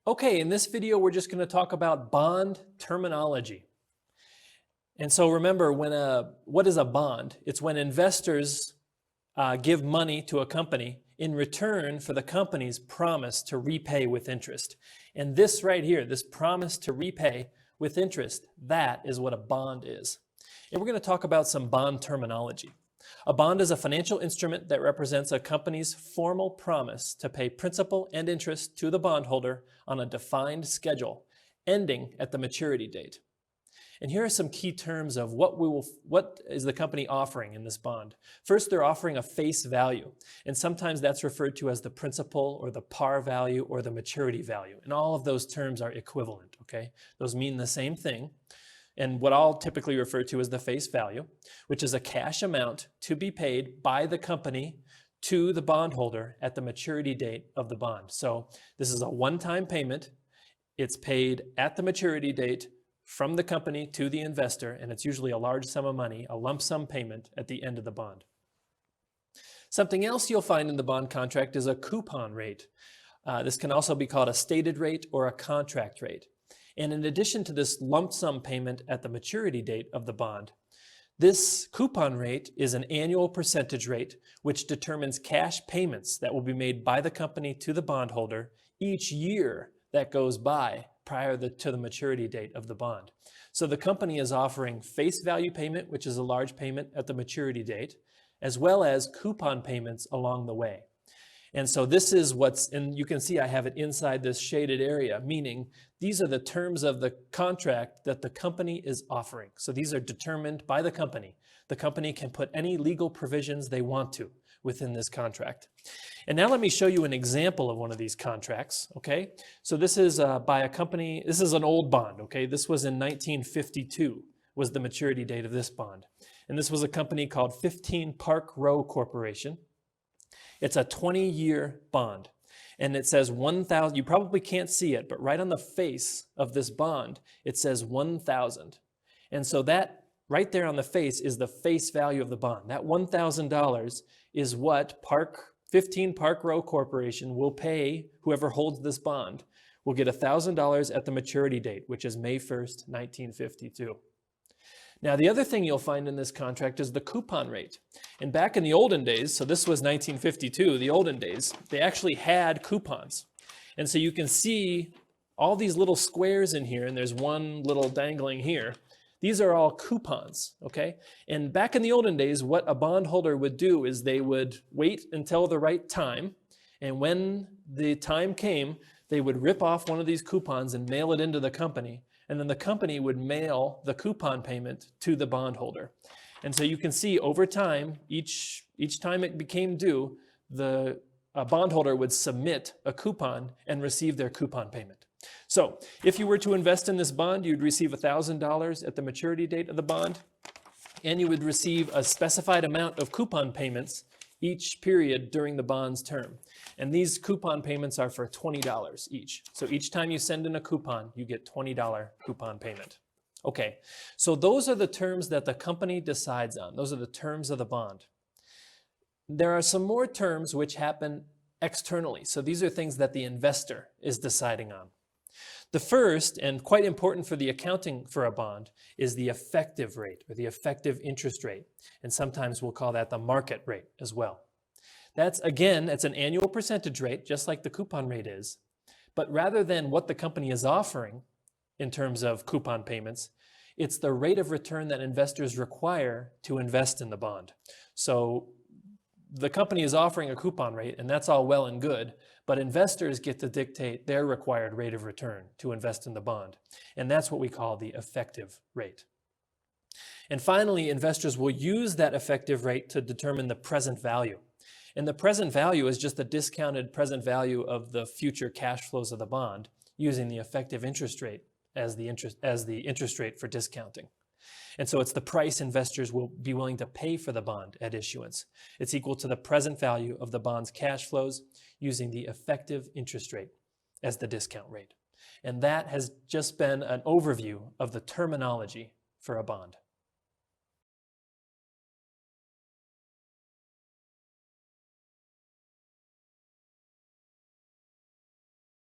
Okay, in this video, we're just going to talk about bond terminology. And so remember, what is a bond? It's when investors give money to a company in return for the company's promise to repay with interest. And this right here, this promise to repay with interest, that is what a bond is. And we're going to talk about some bond terminology. A bond is a financial instrument that represents a company's formal promise to pay principal and interest to the bondholder on a defined schedule, ending at the maturity date. And here are some key terms of what is the company offering in this bond. First, they're offering a face value, and sometimes that's referred to as the principal or the par value or the maturity value. And all of those terms are equivalent, okay? Those mean the same thing. And what I'll typically refer to as the face value, which is a cash amount to be paid by the company to the bondholder at the maturity date of the bond. So this is a one-time payment. It's paid at the maturity date from the company to the investor, and it's usually a large sum of money, a lump sum payment at the end of the bond. Something else you'll find in the bond contract is a coupon rate. This can also be called a stated rate or a contract rate. And in addition to this lump sum payment at the maturity date of the bond, this coupon rate is an annual percentage rate which determines cash payments that will be made by the company to the bondholder each year that goes by prior to the maturity date of the bond. So the company is offering face value payment, which is a large payment at the maturity date, as well as coupon payments along the way. And so this is and you can see I have it inside this shaded area, meaning these are the terms of the contract that the company is offering. So these are determined by the company. The company can put any legal provisions they want to within this contract. And now let me show you an example of one of these contracts, okay? So this is by a company, this is an old bond, okay? This was in 1952, was the maturity date of this bond. And this was a company called 15 Park Row Corporation. It's a 20-year bond, and it says 1,000. You probably can't see it, but right on the face of this bond, it says 1,000. And so that right there on the face is the face value of the bond. That $1,000 is what 15 Park Row Corporation will pay whoever holds this bond. Will get $1,000 at the maturity date, which is May 1st, 1952. Now, the other thing you'll find in this contract is the coupon rate. And back in the olden days, so this was 1952, the olden days, they actually had coupons. And so you can see all these little squares in here, and there's one little dangling here. These are all coupons, okay? And back in the olden days, what a bondholder would do is they would wait until the right time, and when the time came, they would rip off one of these coupons and mail it into the company. And then the company would mail the coupon payment to the bondholder. And so you can see over time, each time it became due, the bondholder would submit a coupon and receive their coupon payment. So if you were to invest in this bond, you'd receive $1,000 at the maturity date of the bond, and you would receive a specified amount of coupon payments each period during the bond's term. And these coupon payments are for $20 each. So each time you send in a coupon, you get $20 coupon payment. Okay, so those are the terms that the company decides on. Those are the terms of the bond. There are some more terms which happen externally. So these are things that the investor is deciding on. The first, and quite important for the accounting for a bond, is the effective rate or the effective interest rate. And sometimes we'll call that the market rate as well. That's, again, it's an annual percentage rate, just like the coupon rate is. But rather than what the company is offering in terms of coupon payments, it's the rate of return that investors require to invest in the bond. So the company is offering a coupon rate, and that's all well and good, but investors get to dictate their required rate of return to invest in the bond. And that's what we call the effective rate. And finally, investors will use that effective rate to determine the present value. And the present value is just the discounted present value of the future cash flows of the bond using the effective interest rate as the interest rate for discounting. And so it's the price investors will be willing to pay for the bond at issuance. It's equal to the present value of the bond's cash flows using the effective interest rate as the discount rate. And that has just been an overview of the terminology for a bond.